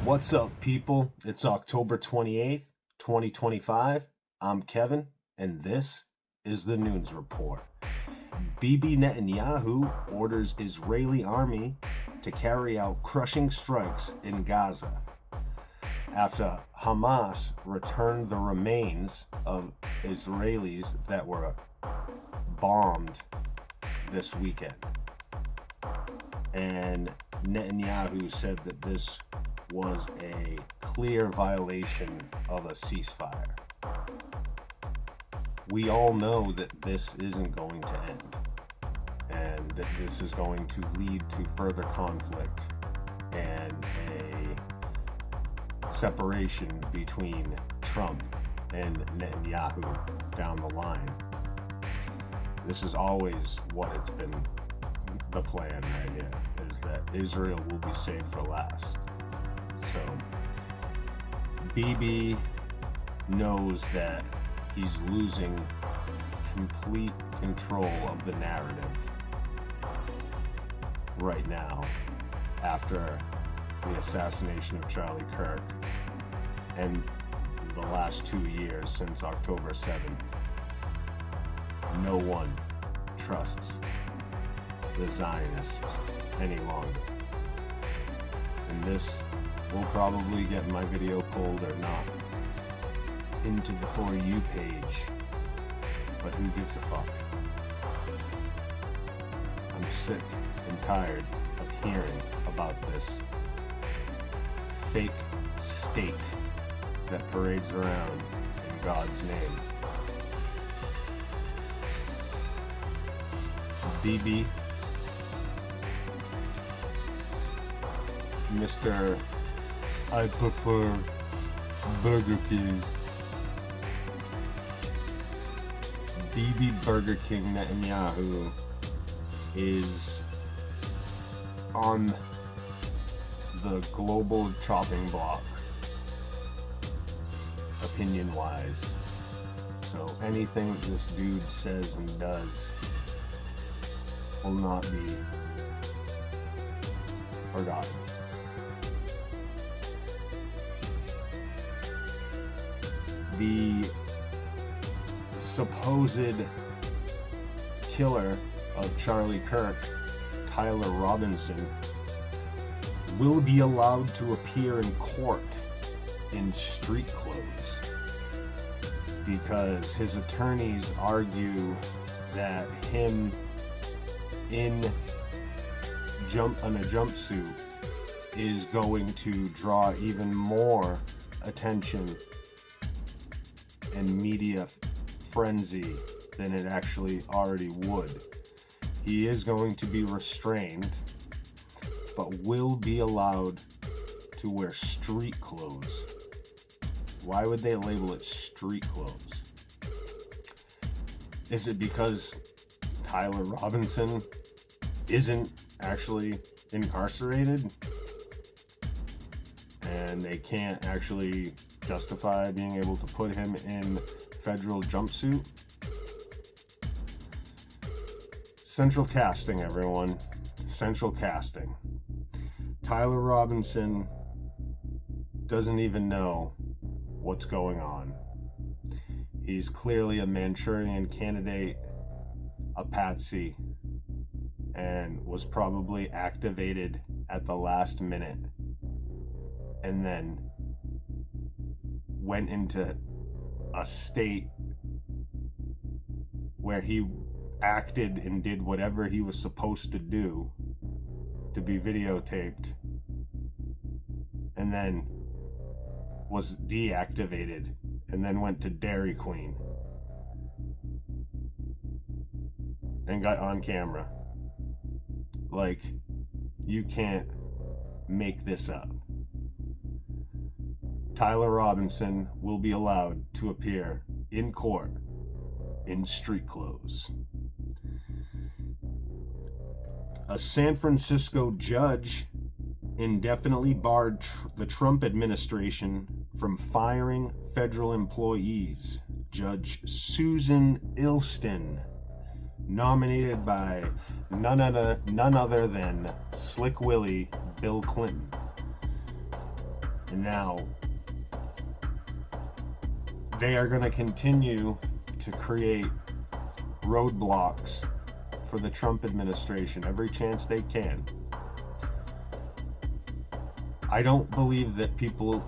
What's up, people? It's October 28th, 2025. I'm Kevin, and this is the News Report. BiBi Netanyahu orders Israeli army to carry out crushing strikes in Gaza after Hamas returned the remains of Israelis that were bombed this weekend. And Netanyahu said that this was a clear violation of a ceasefire. We all know that this isn't going to end, and that this is going to lead to further conflict and a separation between Trump and Netanyahu down the line. This is always what it's been the plan right here, is that Israel will be saved for last. So BiBi knows that he's losing complete control of the narrative right now after the assassination of Charlie Kirk and the last 2 years since October 7th. No one trusts the Zionists any longer. And this will probably get my video pulled or not into the For You page, but who gives a fuck? I'm sick and tired of hearing about this fake state that parades around in God's name. BiBi, Mr. I prefer Burger King. BiBi Burger King Netanyahu is on the global chopping block, opinion-wise. So anything this dude says and does will not be forgotten. The supposed killer of Charlie Kirk, Tyler Robinson, will be allowed to appear in court in street clothes because his attorneys argue that him in a jumpsuit is going to draw even more attention and media frenzy than it actually already would. He is going to be restrained, but will be allowed to wear street clothes. Why would they label it street clothes? Is it because Tyler Robinson isn't actually incarcerated and they can't actually justify being able to put him in federal jumpsuit? Central casting, everyone. Central casting. Tyler Robinson doesn't even know what's going on. He's clearly a Manchurian candidate, a patsy, and was probably activated at the last minute and then went into a state where he acted and did whatever he was supposed to do to be videotaped, and then was deactivated and then went to Dairy Queen and got on camera. Like, you can't make this up. Tyler Robinson will be allowed to appear in court in street clothes. A San Francisco judge indefinitely barred the Trump administration from firing federal employees. Judge Susan Ilston, nominated by none other than Slick Willie Bill Clinton. And now they are going to continue to create roadblocks for the Trump administration every chance they can. I don't believe that people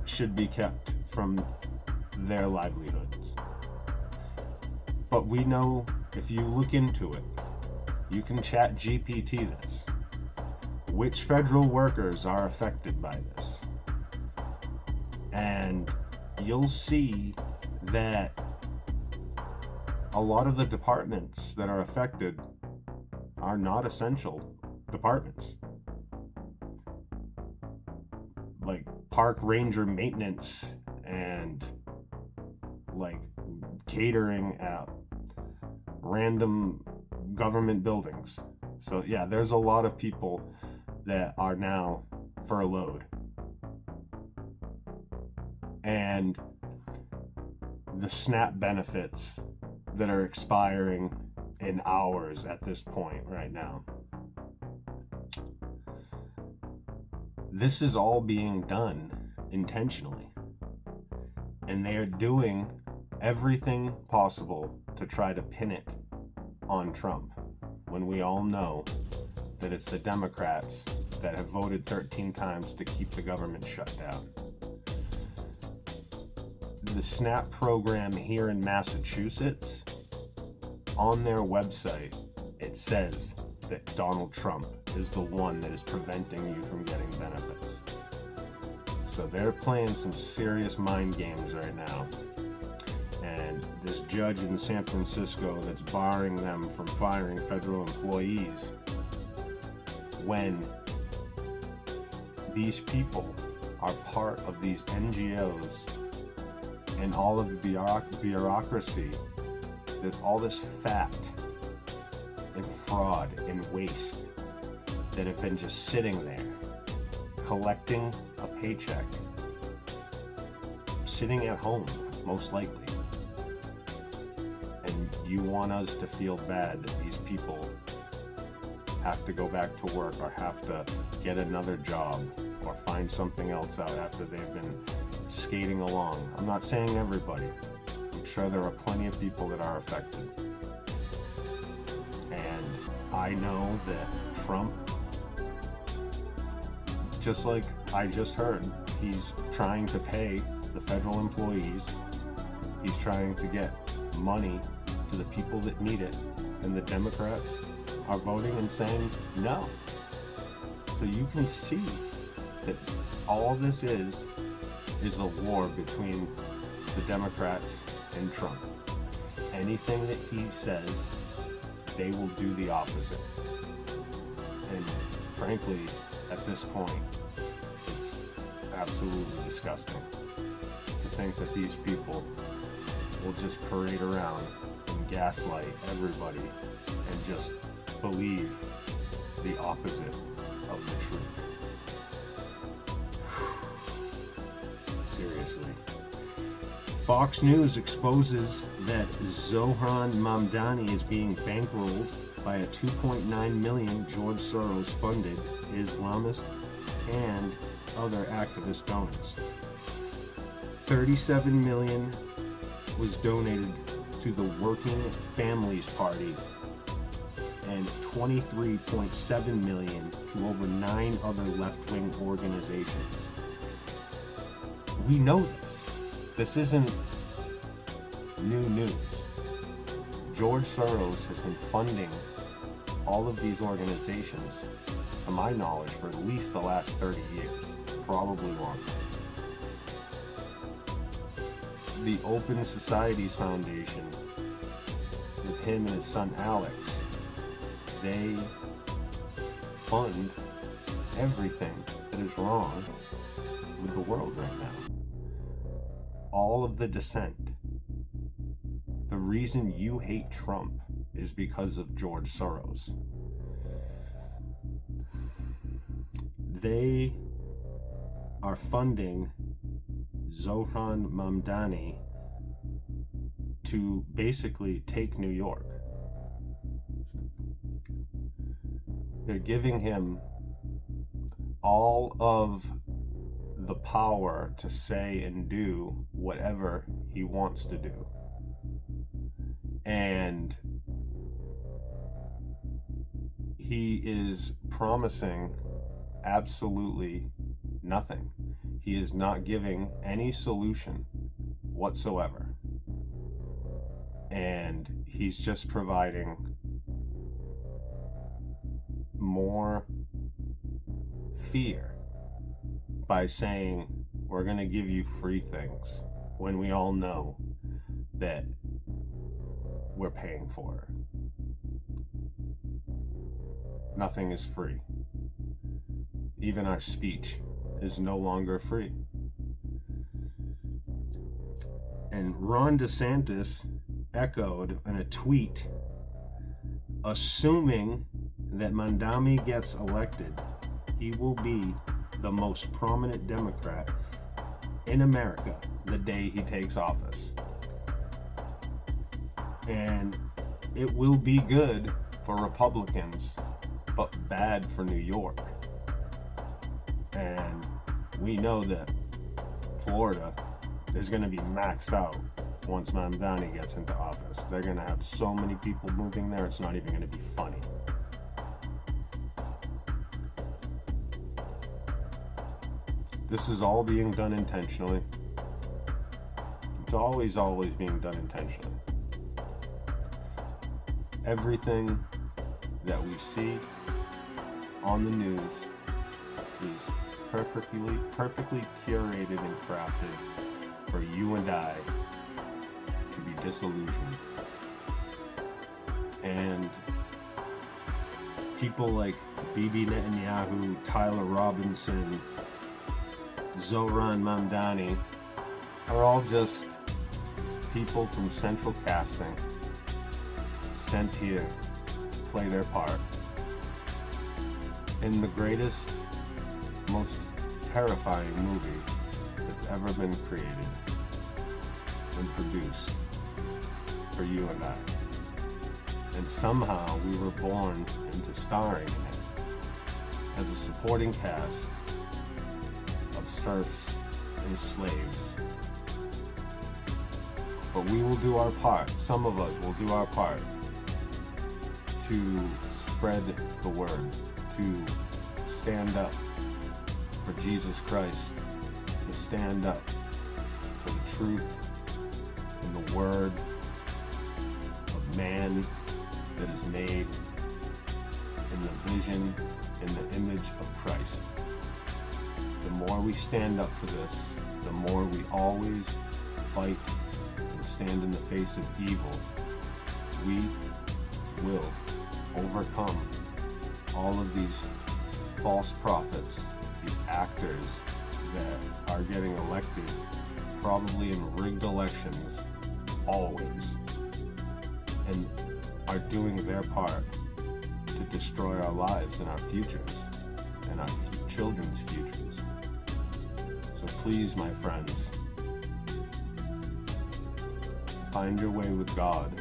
should be kept from their livelihoods. But we know, if you look into it, you can chat GPT this. Which federal workers are affected by this? And you'll see that a lot of the departments that are affected are not essential departments. Like park ranger maintenance and like catering at random government buildings. So yeah, there's a lot of people that are now furloughed. And the SNAP benefits that are expiring in hours at this point right now. This is all being done intentionally. And they are doing everything possible to try to pin it on Trump, when we all know that it's the Democrats that have voted 13 times to keep the government shut down. The SNAP program here in Massachusetts, on their website, it says that Donald Trump is the one that is preventing you from getting benefits. So they're playing some serious mind games right now. And this judge in San Francisco that's barring them from firing federal employees, when these people are part of these NGOs and all of the bureaucracy, there's all this fat and fraud and waste that have been just sitting there, collecting a paycheck, sitting at home, most likely. And you want us to feel bad that these people have to go back to work or have to get another job or find something else out after they've been skating along. I'm not saying everybody. I'm sure there are plenty of people that are affected. And I know that Trump, just like I just heard, he's trying to pay the federal employees. He's trying to get money to the people that need it. And the Democrats are voting and saying no. So you can see that all this is a war between the Democrats and Trump. Anything that he says, they will do the opposite. And frankly, at this point, it's absolutely disgusting to think that these people will just parade around and gaslight everybody and just believe the opposite of the truth. Seriously. Fox News exposes that Zohran Mamdani is being bankrolled by a $2.9 million George Soros-funded Islamist and other activist donors. $37 million was donated to the Working Families Party and $23.7 million to over 9 other left-wing organizations. We know this. This isn't new news. George Soros has been funding all of these organizations, to my knowledge, for at least the last 30 years, probably longer. The Open Societies Foundation, with him and his son Alex, they fund everything that is wrong with the world right now. All of the dissent. The reason you hate Trump is because of George Soros. They are funding Zohran Mamdani to basically take New York. They're giving him all of the power to say and do whatever he wants to do. And he is promising absolutely nothing. He is not giving any solution whatsoever. And he's just providing more fear by saying, we're going to give you free things, when we all know that we're paying for it. Nothing is free. Even our speech is no longer free. And Ron DeSantis echoed in a tweet, assuming that Mamdani gets elected, he will be the most prominent Democrat in America the day he takes office. And it will be good for Republicans, but bad for New York. And we know that Florida is going to be maxed out once Mamdani gets into office. They're going to have so many people moving there, it's not even going to be funny. This is all being done intentionally. It's always being done intentionally. Everything that we see on the news is perfectly curated and crafted for you and I to be disillusioned. And people like BiBi Netanyahu, Tyler Robinson, Zohran Mamdani are all just people from central casting sent here to play their part in the greatest, most terrifying movie that's ever been created and produced for you and I. And somehow we were born into starring in it as a supporting cast of serfs and slaves. But we will do our part. Some of us will do our part to spread the word, to stand up for Jesus Christ, to stand up for the truth and the word of man that is made in the vision and the image of Christ. The more we stand up for this, the more we always fight and stand in the face of evil, we will overcome all of these false prophets, these actors that are getting elected probably in rigged elections always, and are doing their part to destroy our lives and our futures and our children's futures. So please, my friends, find your way with God.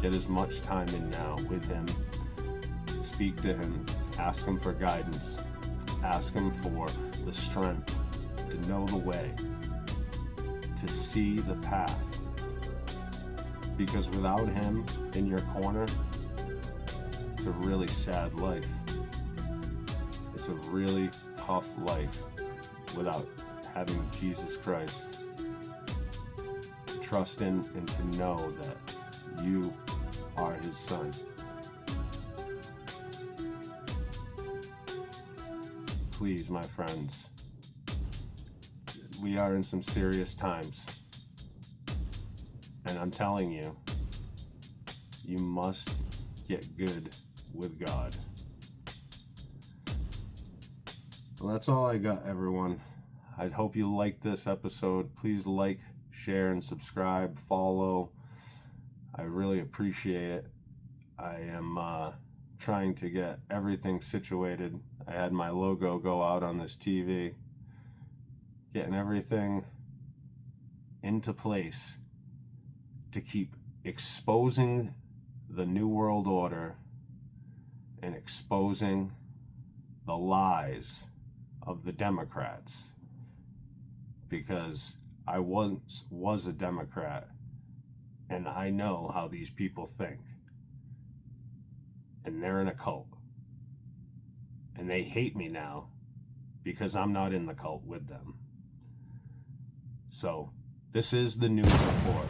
Get as much time in now with Him. Speak to Him. Ask Him for guidance. Ask Him for the strength to know the way, to see the path. Because without Him in your corner, it's a really sad life. It's a really tough life without having Jesus Christ to trust in and to know that you are His Son. Please, my friends, we are in some serious times. And I'm telling you, you must get good with God. Well, that's all I got, everyone. I hope you liked this episode. Please like, share, and subscribe. Follow. I really appreciate it. I am trying to get everything situated. I had my logo go out on this TV. Getting everything into place to keep exposing the New World Order and exposing the lies of the Democrats, because I once was a Democrat and I know how these people think. And they're in a cult. And they hate me now because I'm not in the cult with them. So, this is the news report.